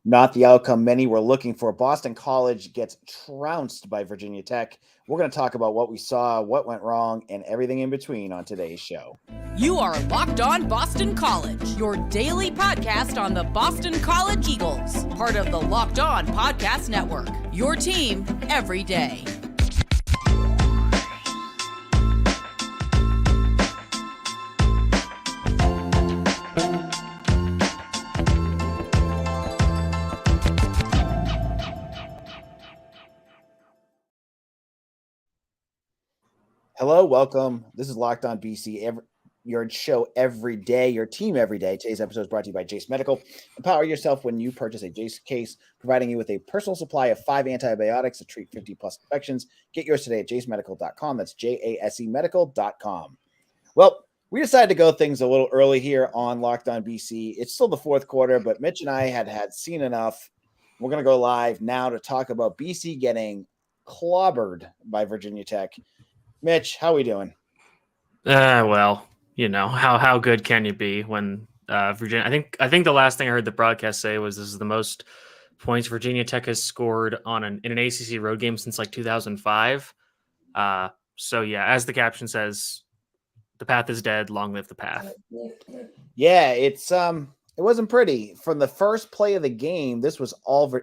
Not the outcome many were looking for. Boston College gets trounced by Virginia Tech. We're going to talk about what we saw, what went wrong, and everything in between on today's show. You are Locked On Boston College, your daily podcast on the Boston College Eagles, part of the Locked On Podcast Network, your team every day. Hello, welcome. This is Locked On BC, your show every day, your team every day. Today's episode is brought to you by Jace Medical. Empower yourself when you purchase a Jace case, providing you with a personal supply of 5 antibiotics to treat 50-plus infections. Get yours today at jasemedical.com. That's JASEmedical.com. Well, we decided to go things a little early here on Locked On BC. It's still the fourth quarter, but Mitch and I had seen enough. We're going to go live now to talk about BC getting clobbered by Virginia Tech. Mitch, how are we doing? Well, you know, how good can you be when Virginia? I think the last thing I heard the broadcast say was this is the most points Virginia Tech has scored in an ACC road game since like 2005. So yeah, as the caption says, the path is dead. Long live the path. Yeah, it wasn't pretty. From the first play of the game, this was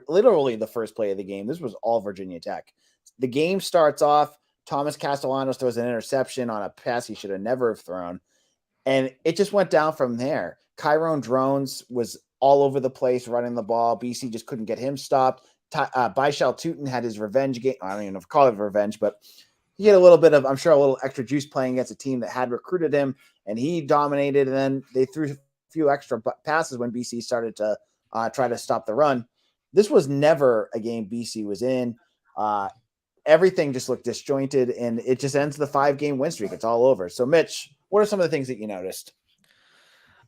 literally the first play of the game. This was all Virginia Tech. The game starts off. Thomas Castellanos throws an interception on a pass he should have never have thrown. And it just went down from there. Kyron Drones was all over the place running the ball. BC just couldn't get him stopped. Bhayshul Tuten had his revenge game. I don't even know if I call it revenge, but he had a little bit of, I'm sure, a little extra juice playing against a team that had recruited him, and he dominated. And then they threw a few extra passes when BC started to try to stop the run. This was never a game BC was in. Everything just looked disjointed, and it just ends the 5-game win streak. It's all over. So, Mitch, what are some of the things that you noticed?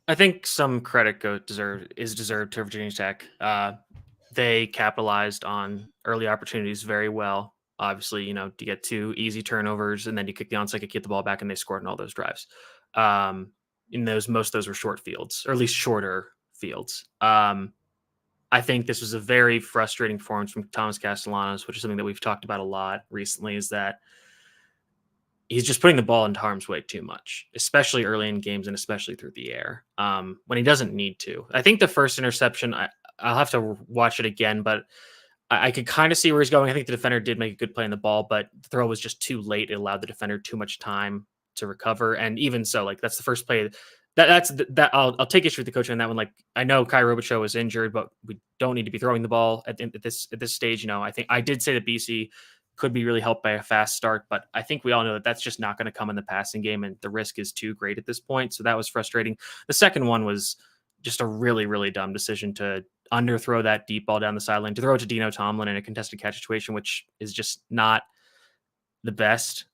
I think some credit is deserved to Virginia Tech. They capitalized on early opportunities very well. Obviously, you know, you get 2 easy turnovers, and then you kick the onside kick, get the ball back, and they scored in all those drives. Most of those were short fields, or at least shorter fields. I think this was a very frustrating performance from Thomas Castellanos, which is something that we've talked about a lot recently, is that he's just putting the ball into harm's way too much, especially early in games and especially through the air when he doesn't need to. I think the first interception, I'll have to watch it again, but I could kind of see where he's going. I think the defender did make a good play on the ball, but the throw was just too late. It allowed the defender too much time to recover. And even so, like, that's the first play. I'll take issue with the coach on that one. Like, I know Kai Robichaux is injured, but we don't need to be throwing the ball at this stage. You know, I think I did say that BC could be really helped by a fast start, but I think we all know that that's just not going to come in the passing game, and the risk is too great at this point. So that was frustrating. The second one was just a really, really dumb decision to underthrow that deep ball down the sideline, to throw it to Dino Tomlin in a contested catch situation, which is just not the best.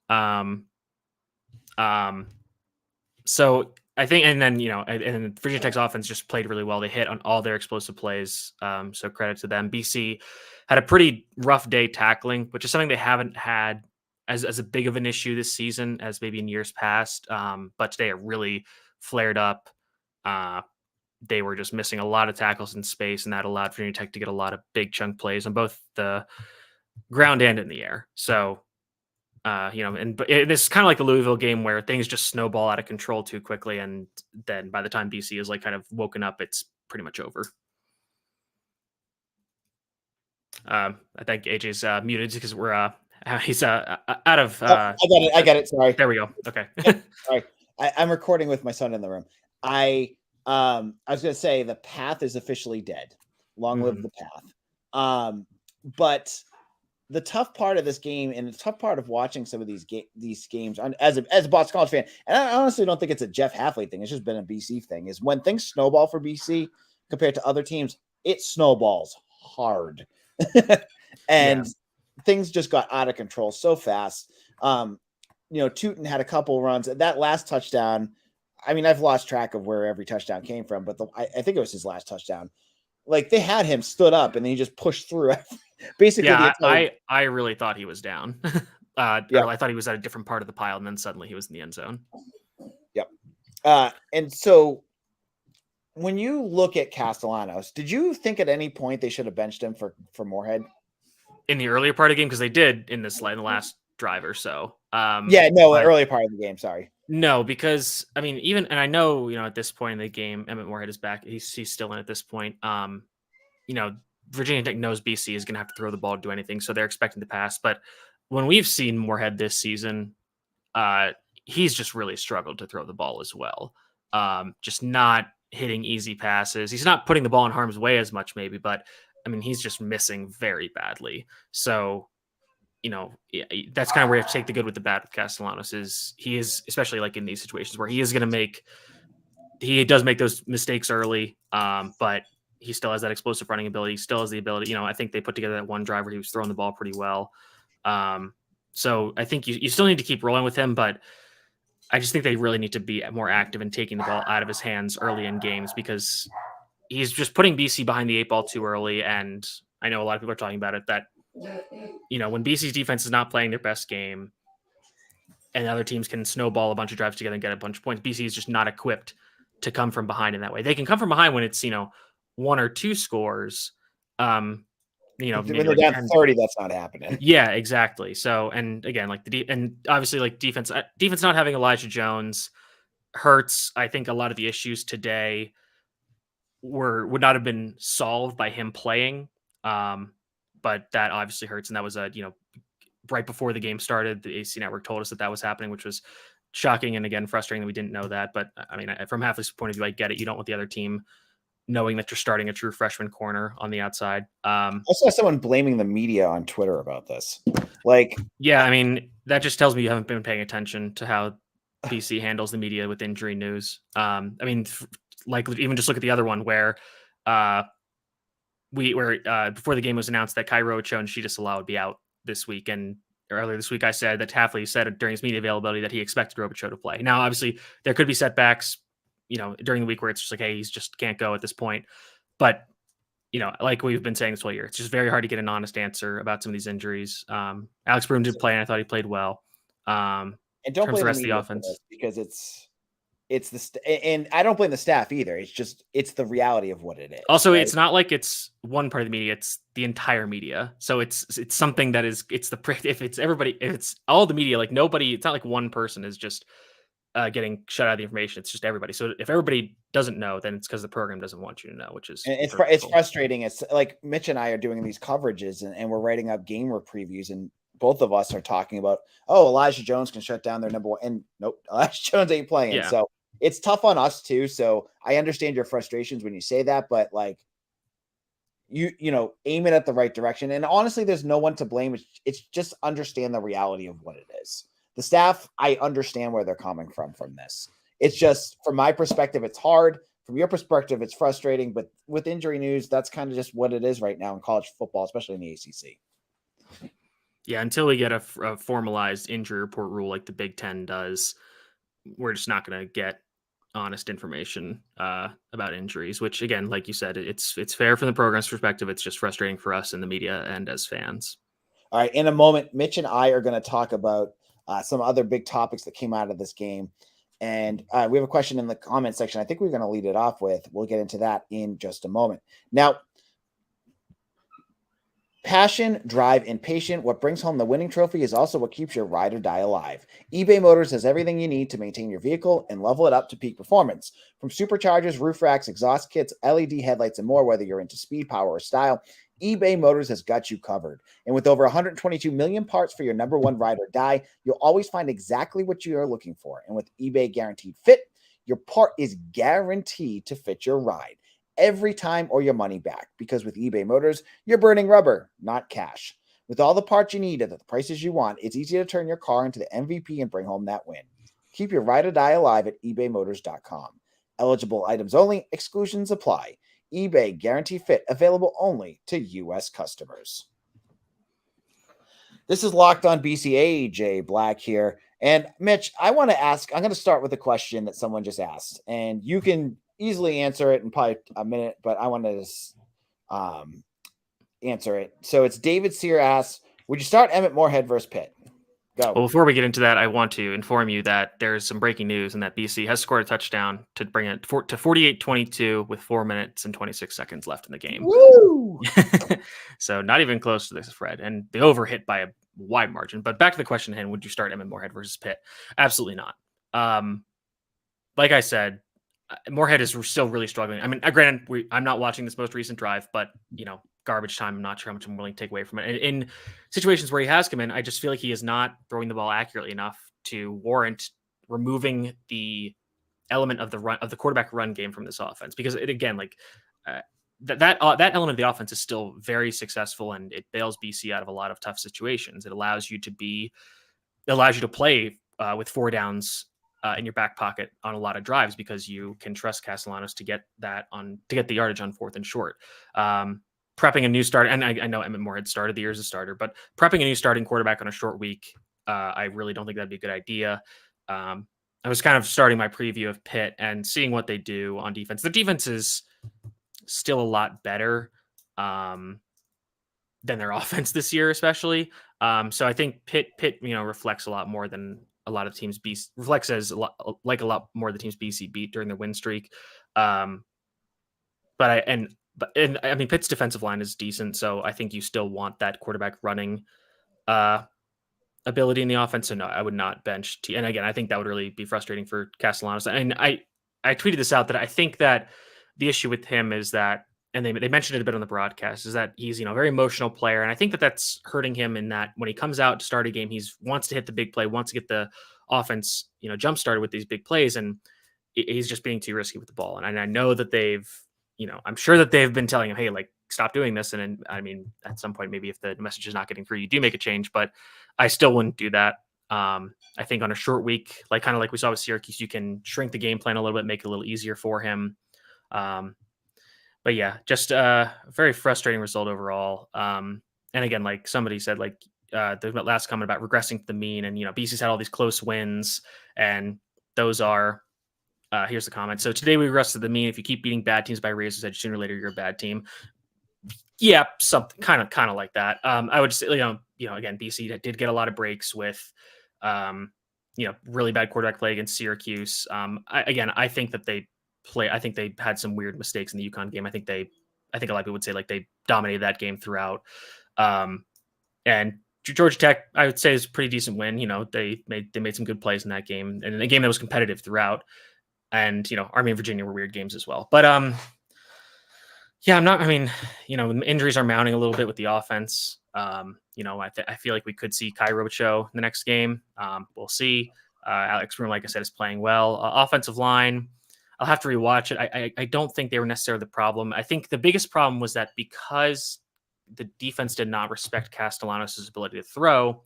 So I think, and then, you know, and Virginia Tech's offense just played really well. They hit on all their explosive plays. So credit to them. BC had a pretty rough day tackling, which is something they haven't had as a big of an issue this season as maybe in years past. But today it really flared up. They were just missing a lot of tackles in space, and that allowed Virginia Tech to get a lot of big chunk plays on both the ground and in the air. So, you know, but this is kind of like the Louisville game where things just snowball out of control too quickly, and then by the time BC is like kind of woken up, it's pretty much over. I think AJ's muted because he's out of. I got it. Sorry. There we go. Okay. Sorry. I'm recording with my son in the room. I was going to say the path is officially dead. Long live the path. But the tough part of this game, and the tough part of watching some of these games as a Boston College fan, and I honestly don't think it's a Jeff Hafley thing, it's just been a BC thing, is when things snowball for BC compared to other teams, it snowballs hard. And things just got out of control so fast. You know, Tuten had a couple runs. That last touchdown, I mean, I've lost track of where every touchdown came from, but I think it was his last touchdown. Like, they had him stood up and then he just pushed through. Basically, yeah, I really thought he was down. I thought he was at a different part of the pile, and then suddenly he was in the end zone. Yep. And so when you look at Castellanos, did you think at any point they should have benched him for Moorhead? In the earlier part of the game, because they did in the last drive or so. Yeah, no, the earlier part of the game. Sorry. No, because I mean, even and I know at this point in the game, Emmett Moorhead is back. He's still in at this point. Virginia Tech knows BC is going to have to throw the ball to do anything, so they're expecting to pass. But when we've seen Moorhead this season, he's just really struggled to throw the ball as well. Just not hitting easy passes. He's not putting the ball in harm's way as much, maybe, but I mean, he's just missing very badly. So, that's kind of where you have to take the good with the bad with Castellanos. He is, especially like in these situations where he does make those mistakes early, but he still has that explosive running ability. He still has the ability. I think they put together that one drive where he was throwing the ball pretty well. So I think you still need to keep rolling with him, but I just think they really need to be more active in taking the ball out of his hands early in games, because he's just putting BC behind the 8 ball too early. And I know a lot of people are talking about it, that, when BC's defense is not playing their best game and other teams can snowball a bunch of drives together and get a bunch of points, BC is just not equipped to come from behind in that way. They can come from behind when it's, 1 or 2 scores. When they're down 30, that's not happening. Yeah, exactly. So, and again, and obviously like defense not having Elijah Jones hurts. I think a lot of the issues today would not have been solved by him playing. But that obviously hurts. And that was right before the game started, the AC Network told us that was happening, which was shocking. And again, frustrating that we didn't know that. But I mean, from Halfley's point of view, I get it. You don't want the other team knowing that you're starting a true freshman corner on the outside. I saw someone blaming the media on Twitter about this. Yeah, I mean, that just tells me you haven't been paying attention to how BC handles the media with injury news. I mean, even just look at the other one where before the game was announced that Kyron and Sheeta Salah would be out this week. And earlier this week, I said that Halfley said during his media availability that he expected Robichaux to play. Now, obviously, there could be setbacks, during the week where it's just like, hey, he's just can't go at this point. But, like we've been saying this whole year, it's just very hard to get an honest answer about some of these injuries. Alex Broom did play, and I thought he played well. And don't blame the rest of the offense, because and I don't blame the staff either. It's the reality of what it is. Also, right? It's not like it's one part of the media; it's the entire media. So it's something that is if it's everybody, if it's all the media, like nobody. It's not like one person is just getting shut out of the information. It's just everybody. So if everybody doesn't know, then it's because the program doesn't want you to know, which is it's frustrating. It's like Mitch and I are doing these coverages and we're writing up game previews, and both of us are talking about, Elijah Jones can shut down their number one. And nope, Elijah Jones ain't playing. Yeah. So it's tough on us too. So I understand your frustrations when you say that, but like you aim it at the right direction. And honestly, there's no one to blame. It's just understand the reality of what it is. The staff, I understand where they're coming from this. It's just, from my perspective, it's hard. From your perspective, it's frustrating. But with injury news, that's kind of just what it is right now in college football, especially in the ACC. Yeah, until we get a formalized injury report rule like the Big Ten does, we're just not going to get honest information about injuries, which, again, like you said, it's fair from the program's perspective. It's just frustrating for us in the media and as fans. All right, in a moment, Mitch and I are going to talk about some other big topics that came out of this game. And we have a question in the comment section. I think we're going to lead it off with. We'll get into that in just a moment. Now, passion, drive, and patience. What brings home the winning trophy is also what keeps your ride or die alive. eBay Motors has everything you need to maintain your vehicle and level it up to peak performance. From superchargers, roof racks, exhaust kits, LED headlights, and more, whether you're into speed, power, or style, eBay Motors has got you covered. And with over 122 million parts for your number one ride or die, you'll always find exactly what you are looking for. And with eBay Guaranteed Fit, your part is guaranteed to fit your ride every time or your money back. Because with eBay Motors, you're burning rubber, not cash. With all the parts you need at the prices you want, it's easy to turn your car into the MVP and bring home that win. Keep your ride or die alive at ebaymotors.com. Eligible items only, exclusions apply. eBay Guarantee Fit, available only to U.S. customers. This is Locked On BC. AJ Black here. And Mitch, I want to ask, I'm going to start with a question that someone just asked. And you can easily answer it in probably a minute, but I want to answer it. So it's David Sear asks, would you start Emmett Moorhead versus Pitt? Go. Well, before we get into that, I want to inform you that there's some breaking news and that BC has scored a touchdown to bring it to 48-22 with 4 minutes and 26 seconds left in the game. Woo! So not even close to this, Fred. And the over hit by a wide margin. But back to the question at hand, would you start Emmett Moorhead versus Pitt? Absolutely not. Like I said, Moorhead is still really struggling. I mean, granted, I'm not watching this most recent drive, but, garbage time. I'm not sure how much I'm willing to take away from it. In situations where he has come in, I just feel like he is not throwing the ball accurately enough to warrant removing the element of the quarterback run game from this offense. Because that element of the offense is still very successful, and it bails BC out of a lot of tough situations. It allows you to play with 4 downs in your back pocket on a lot of drives because you can trust Castellanos to get the yardage on 4th and short. Prepping a new starter, and I know Emmett Moorhead started the year as a starter, but prepping a new starting quarterback on a short week, I really don't think that'd be a good idea. I was kind of starting my preview of Pitt and seeing what they do on defense. The defense is still a lot better than their offense this year, especially. So I think Pitt, reflects a lot more than a lot of teams. Reflects as a lot more the teams BC beat during their win streak. I mean, Pitt's defensive line is decent, so I think you still want that quarterback running ability in the offense. So no, I would not bench. And again, I think that would really be frustrating for Castellanos. And I tweeted this out that I think that the issue with him is that, and they mentioned it a bit on the broadcast, is that he's a very emotional player, and I think that that's hurting him in that when he comes out to start a game, he wants to hit the big play, wants to get the offense jump started with these big plays, and he's just being too risky with the ball. And I know that I'm sure that they've been telling him, hey, like, stop doing this. And I mean, at some point, maybe if the message is not getting through, you do make a change, but I still wouldn't do that. I think on a short week, kind of like we saw with Syracuse, you can shrink the game plan a little bit, make it a little easier for him. But yeah, just a very frustrating result overall. And again, like somebody said, the last comment about regressing to the mean, and BC's had all these close wins, and those are. Here's the comment. So today we regressed to the mean. If you keep beating bad teams by razor's edge, sooner or later you're a bad team. Yeah, something kind of like that. I would say, again, BC did get a lot of breaks with, really bad quarterback play against Syracuse. I think that I think they had some weird mistakes in the UConn game. I think a lot of people would say they dominated that game throughout. And Georgia Tech, I would say, is a pretty decent win. They made some good plays in that game, and in a game that was competitive throughout. And, Army and Virginia were weird games as well. But, injuries are mounting a little bit with the offense. I feel like we could see Kyron show the next game. We'll see. Alex Broom, like I said, is playing well. Offensive line, I'll have to rewatch it. I don't think they were necessarily the problem. I think the biggest problem was that because the defense did not respect Castellanos' ability to throw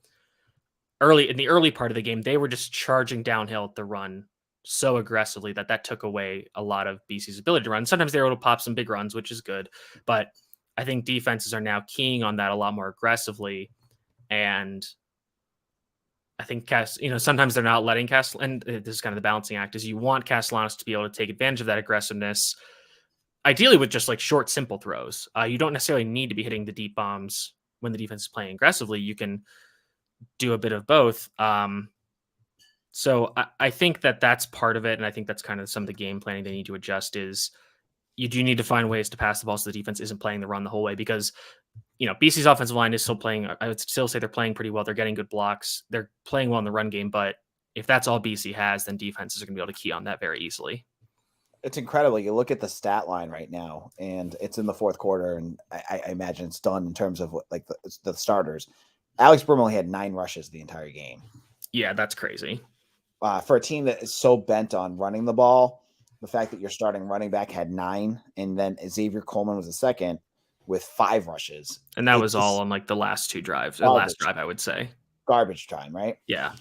in the early part of the game, they were just charging downhill at the run so aggressively that took away a lot of BC's ability to run. Sometimes they're able to pop some big runs, which is good, but I think defenses are now keying on that a lot more aggressively. And I think sometimes they're not letting and this is kind of the balancing act, is you want Castellanos to be able to take advantage of that aggressiveness, ideally with just short, simple throws. You don't necessarily need to be hitting the deep bombs when the defense is playing aggressively. You can do a bit of both. So I think that that's part of it, and I think that's kind of some of the game planning they need to adjust. Is you do need to find ways to pass the ball so the defense isn't playing the run the whole way, because BC's offensive line is still playing. I would still say they're playing pretty well. They're getting good blocks. They're playing well in the run game, but if that's all BC has, then defenses are going to be able to key on that very easily. It's incredible. You look at the stat line right now, and it's in the 4th quarter, and I imagine it's done in terms of the starters. Alex Broom only had 9 rushes the entire game. Yeah, that's crazy. For a team that is so bent on running the ball, the fact that your starting running back had 9, and then Xavier Coleman was the second with 5 rushes. And that was all on the last 2 drives. The last drive, I would say. Garbage time, right? Yeah.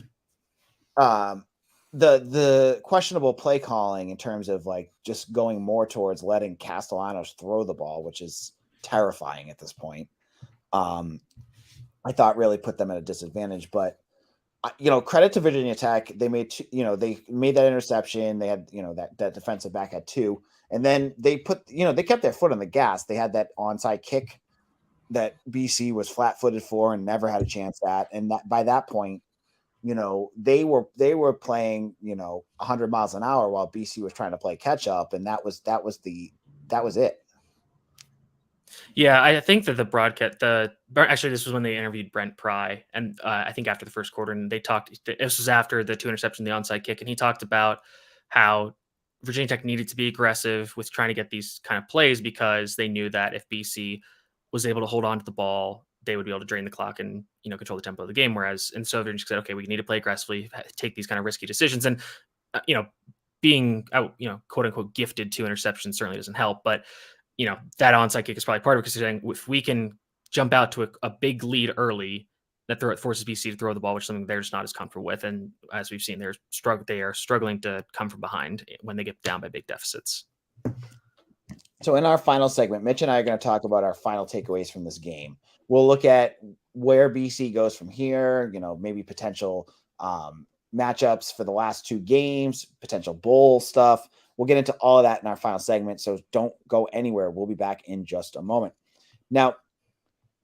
The questionable play calling in terms of just going more towards letting Castellanos throw the ball, which is terrifying at this point. I thought really put them at a disadvantage, but credit to Virginia Tech. They made, they made that interception. They had, that defensive back had 2, and then they they kept their foot on the gas. They had that onside kick that BC was flat-footed for and never had a chance at. And that by that point, they were playing 100 miles an hour while BC was trying to play catch up, and that was it. Yeah, I think that the broadcast, actually, this was when they interviewed Brent Pry, and I think after the first quarter, and they talked. This was after the 2 interception, the onside kick, and he talked about how Virginia Tech needed to be aggressive with trying to get these kind of plays because they knew that if BC was able to hold on to the ball, they would be able to drain the clock and control the tempo of the game. And so Virginia said, okay, we need to play aggressively, take these kind of risky decisions, and being out, quote unquote gifted 2 interceptions certainly doesn't help, but that onside kick is probably part of it because they're saying if we can jump out to a big lead early, that forces BC to throw the ball, which is something they're just not as comfortable with. And as we've seen, they are struggling to come from behind when they get down by big deficits. So in our final segment, Mitch and I are going to talk about our final takeaways from this game. We'll look at where BC goes from here, maybe potential matchups for the last 2 games, potential bowl stuff. We'll get into all of that in our final segment, so don't go anywhere. We'll be back in just a moment. Now,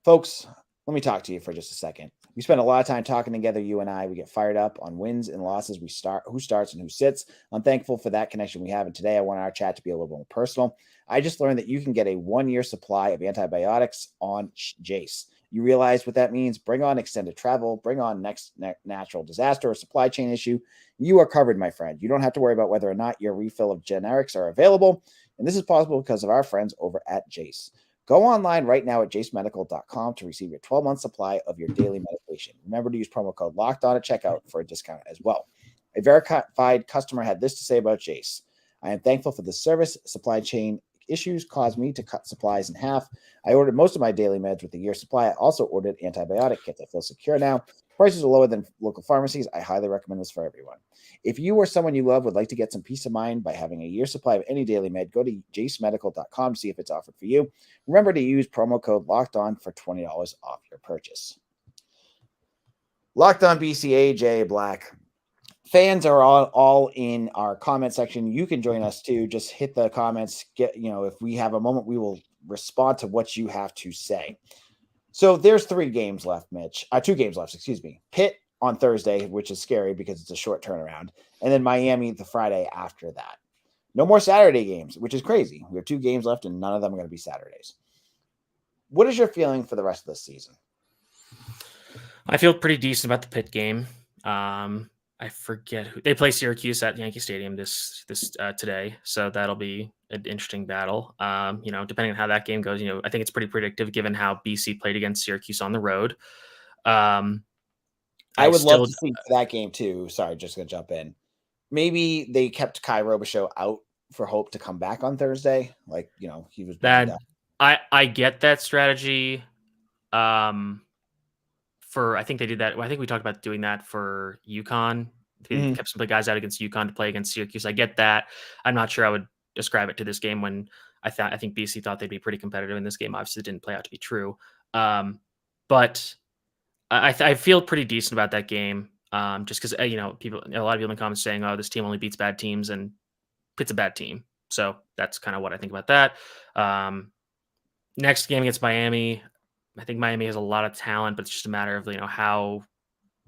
folks, let me talk to you for just a second. We spend a lot of time talking together, you and I. We get fired up on wins and losses. Who starts and who sits. I'm thankful for that connection we have, and today I want our chat to be a little more personal. I just learned that you can get a 1-year supply of antibiotics on Jace. You realize what that means? Bring on extended travel, bring on next natural disaster or supply chain issue. You are covered, my friend. You don't have to worry about whether or not your refill of generics are available. And this is possible because of our friends over at Jace. Go online right now at jacemedical.com to receive your 12-month supply of your daily medication. Remember to use promo code LOCKEDON at checkout for a discount as well. A verified customer had this to say about Jace. I am thankful for the service. Supply chain issues caused me to cut supplies in half. I ordered most of my daily meds with a year's supply. I also ordered antibiotic kits. I feel secure now. Prices are lower than local pharmacies. I highly recommend this for everyone. If you or someone you love would like to get some peace of mind by having a year's supply of any daily med, go to jacemedical.com to see if it's offered for you. Remember to use promo code LOCKEDON for $20 off your purchase. Locked On BC, AJ Black. Fans are all in our comment section. You can join us too. Just hit the comments. If we have a moment, we will respond to what you have to say. So there's 3 games left, Mitch. 2 games left, excuse me. Pitt on Thursday, which is scary because it's a short turnaround. And then Miami the Friday after that. No more Saturday games, which is crazy. We have 2 games left and none of them are going to be Saturdays. What is your feeling for the rest of this season? I feel pretty decent about the Pitt game. I forget who they play. Syracuse at Yankee Stadium this today, so that'll be an interesting battle. Depending on how that game goes, I think it's pretty predictive given how BC played against Syracuse on the road. I would love to see that game too. Sorry, just gonna jump in. Maybe they kept Kyron out for hope to come back on Thursday. He was that. I get that strategy. I think they did that. I think we talked about doing that for UConn. They kept some guys out against UConn to play against Syracuse. I get that. I'm not sure I would describe it to this game when I think BC thought they'd be pretty competitive in this game. Obviously, it didn't play out to be true. But I feel pretty decent about that game. Just because a lot of people in the comments saying, "Oh, this team only beats bad teams," and Pitt's a bad team. So that's kind of what I think about that. Next game against Miami. I think Miami has a lot of talent, but it's just a matter of how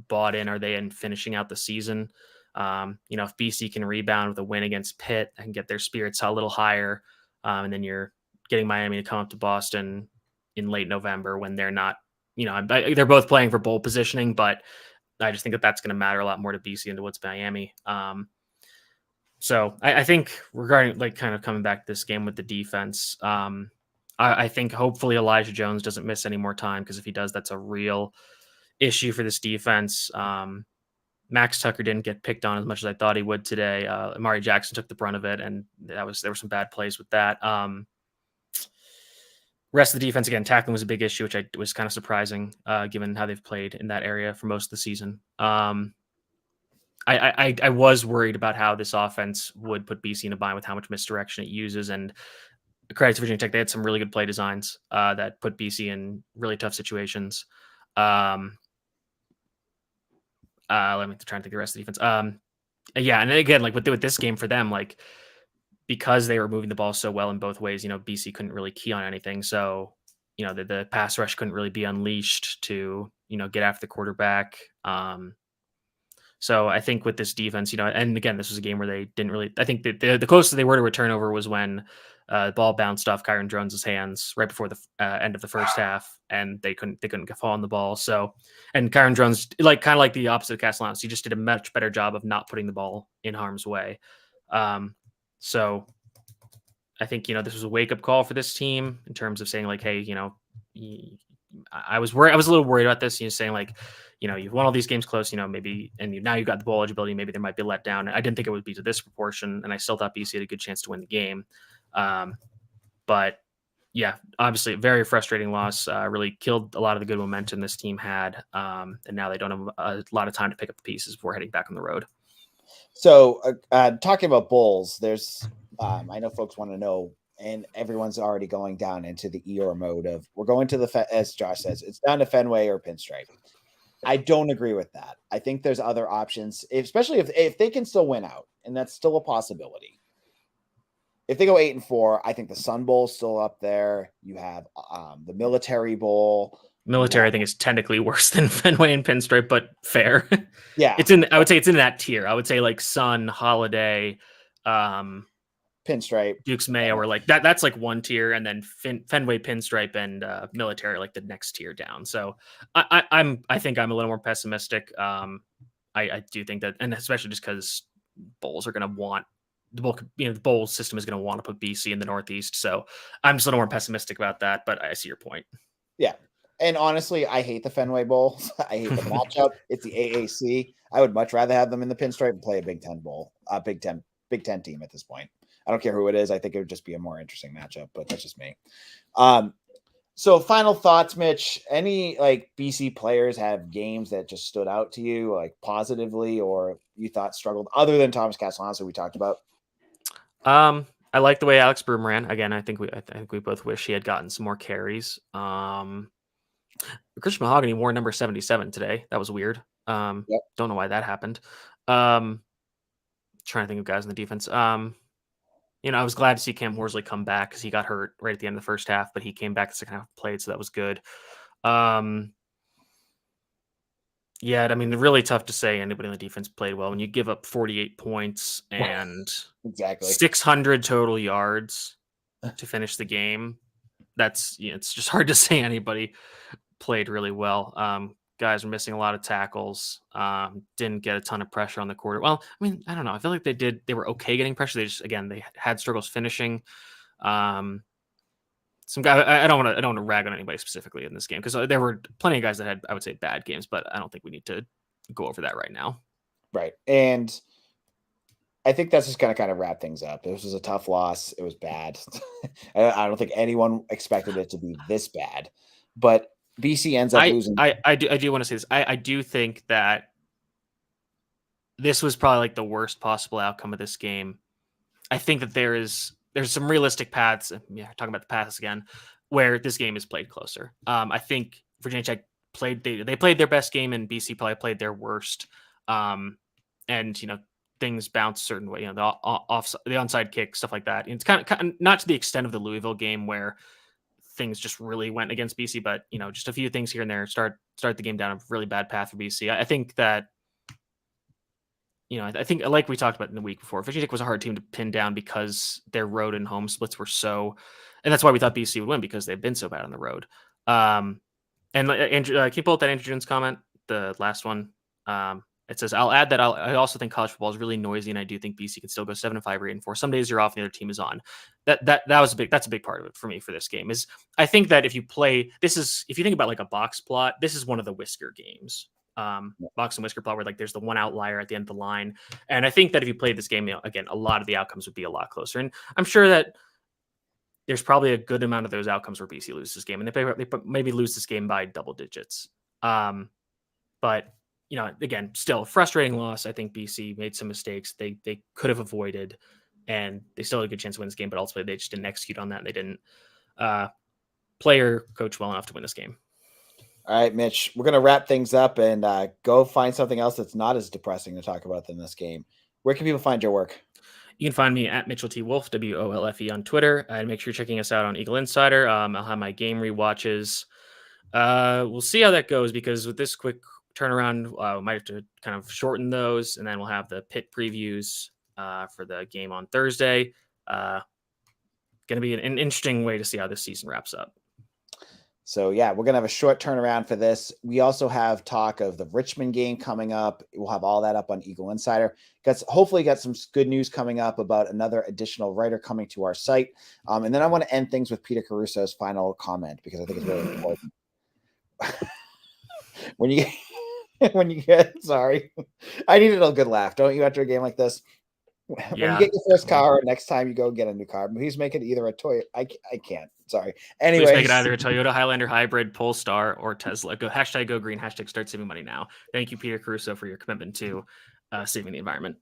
bought in are they in finishing out the season. If BC can rebound with a win against Pitt and get their spirits a little higher, and then you're getting Miami to come up to Boston in late November when they're not, they're both playing for bowl positioning, but I just think that that's going to matter a lot more to BC than to what's Miami. So I think regarding kind of coming back to this game with the defense, I think hopefully Elijah Jones doesn't miss any more time, because if he does, that's a real issue for this defense. Max Tucker didn't get picked on as much as I thought he would today. Amari Jackson took the brunt of it, and there were some bad plays with that. Rest of the defense, again, tackling was a big issue, which was kind of surprising given how they've played in that area for most of the season. I was worried about how this offense would put BC in a bind with how much misdirection it uses, and credit to Virginia Tech, they had some really good play designs that put BC in really tough situations. Let me try and think of the rest of the defense. Yeah, and then again, with this game for them, because they were moving the ball so well in both ways, BC couldn't really key on anything. So, the pass rush couldn't really be unleashed to, get after the quarterback. So I think with this defense, and again, this was a game where they didn't really. I think the closest they were to a turnover was when the ball bounced off Kyron Jones's hands right before the end of the first half, and they couldn't fall on the ball. So, and Kyron Jones, kind of like the opposite of Castellanos, he just did a much better job of not putting the ball in harm's way. So I think this was a wake up call for this team in terms of saying hey, I was worried. I was a little worried about this. Saying you've won all these games close. Maybe, and now you've got the bowl eligibility. Maybe there might be a letdown. I didn't think it would be to this proportion, and I still thought BC had a good chance to win the game. But yeah, obviously a very frustrating loss. Really killed a lot of the good momentum this team had, and now they don't have a lot of time to pick up the pieces before heading back on the road. So, talking about bowls, there's I know folks want to know, and everyone's already going down into the Eeyore mode of we're going to as Josh says, it's down to Fenway or Pinstripe. I don't agree with that. I think there's other options, especially if they can still win out, and that's still a possibility. If they go 8-4, I think the Sun Bowl is still up there. You have the Military Bowl. Military, I think, is technically worse than Fenway and Pinstripe, but fair. Yeah, I would say it's in that tier. I would say Sun, Holiday, Pinstripe, Duke's Mayo, or that. That's one tier, and then Fenway, Pinstripe, and Military the next tier down. So I think I'm a little more pessimistic. I do think that, and especially just because bowls are going to want the bowl system is going to want to put BC in the Northeast. So I'm just a little more pessimistic about that, but I see your point. Yeah. And honestly, I hate the Fenway Bowl. I hate the matchup. It's the AAC. I would much rather have them in the Pinstripe and play a Big Ten Bowl, Big Ten team at this point. I don't care who it is. I think it would just be a more interesting matchup, but that's just me. So final thoughts, Mitch. Any BC players have games that just stood out to you positively, or you thought struggled other than Thomas Castellanos who we talked about? I like the way Alex Broom ran. Again, I think we both wish he had gotten some more carries. Christian Mahogany wore number 77 today. That was weird. Don't know why that happened. Trying to think of guys in the defense. I was glad to see Cam Horsley come back because he got hurt right at the end of the first half, but he came back the second half, played, so that was good. Yeah, I mean, really tough to say anybody in the defense played well when you give up 48 points and exactly 600 total yards to finish the game. That's it's just hard to say anybody played really well. Guys were missing a lot of tackles. Didn't get a ton of pressure on the quarter. Well, I mean, I don't know. I feel like they were okay getting pressure. They had struggles finishing. Some guy, I don't want to rag on anybody specifically in this game because there were plenty of guys that had, I would say, bad games, but I don't think we need to go over that right now. Right. And I think that's just going to kind of wrap things up. This was a tough loss. It was bad. I don't think anyone expected it to be this bad, but BC ends up losing. I do want to say this. I do think that this was probably the worst possible outcome of this game. I think that there's some realistic paths. Yeah, talking about the paths again, where this game is played closer. I think Virginia Tech played their best game, and BC probably played their worst. And things bounce a certain way. The onside kick, stuff like that. And it's kind of not to the extent of the Louisville game where things just really went against BC, but just a few things here and there start the game down a really bad path for BC. I think that. I think like we talked about in the week before, Virginia Tech was a hard team to pin down because their road and home splits were so, and that's why we thought BC would win because they've been so bad on the road. And Andrew, can you pull up that Andrew Jones comment, the last one? It says, "I'll add that I also think college football is really noisy, and I do think BC can still go 7-5 or 8-4. Some days you're off, and the other team is on." That's a big part of it for me for this game. Is I think that if you think about a box plot, this is one of the whisker games. Box and whisker plot where there's the one outlier at the end of the line, and I think that if you played this game, again, a lot of the outcomes would be a lot closer, and I'm sure that there's probably a good amount of those outcomes where BC loses this game, and they maybe lose this game by double digits. But again, still a frustrating loss. I think BC made some mistakes they could have avoided, and they still had a good chance to win this game, but ultimately they just didn't execute on that, and they didn't play or coach well enough to win this game. All right, Mitch, we're going to wrap things up and go find something else that's not as depressing to talk about than this game. Where can people find your work? You can find me at Mitchell T. Wolfe, WOLFE on Twitter. And make sure you're checking us out on Eagle Insider. I'll have my game rewatches. We'll see how that goes because with this quick turnaround. We might have to kind of shorten those, and then we'll have the pit previews for the game on Thursday. Going to be an interesting way to see how this season wraps up. So, yeah, we're going to have a short turnaround for this. We also have talk of the Richmond game coming up. We'll have all that up on Eagle Insider. Hopefully got some good news coming up about another additional writer coming to our site. And then I want to end things with Peter Caruso's final comment, because I think it's really important. when you get, sorry, I needed a good laugh. Don't you, after a game like this? When you get your first car, next time you go get a new car, please make it either a Toyota. I can't. Sorry. Anyways, please make it either a Toyota Highlander Hybrid, Polestar, or Tesla. Go green, start saving money now. Thank you, Peter Caruso, for your commitment to saving the environment.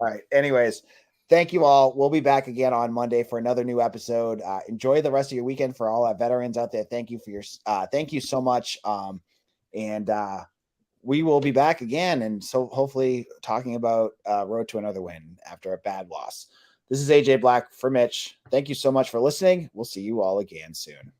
All right. Anyways, thank you all. We'll be back again on Monday for another new episode. Enjoy the rest of your weekend. For all our veterans out there, thank you for your thank you so much. And we will be back again, and so hopefully talking about road to another win after a bad loss. This is AJ Black for Mitch. Thank you so much for listening. We'll see you all again soon.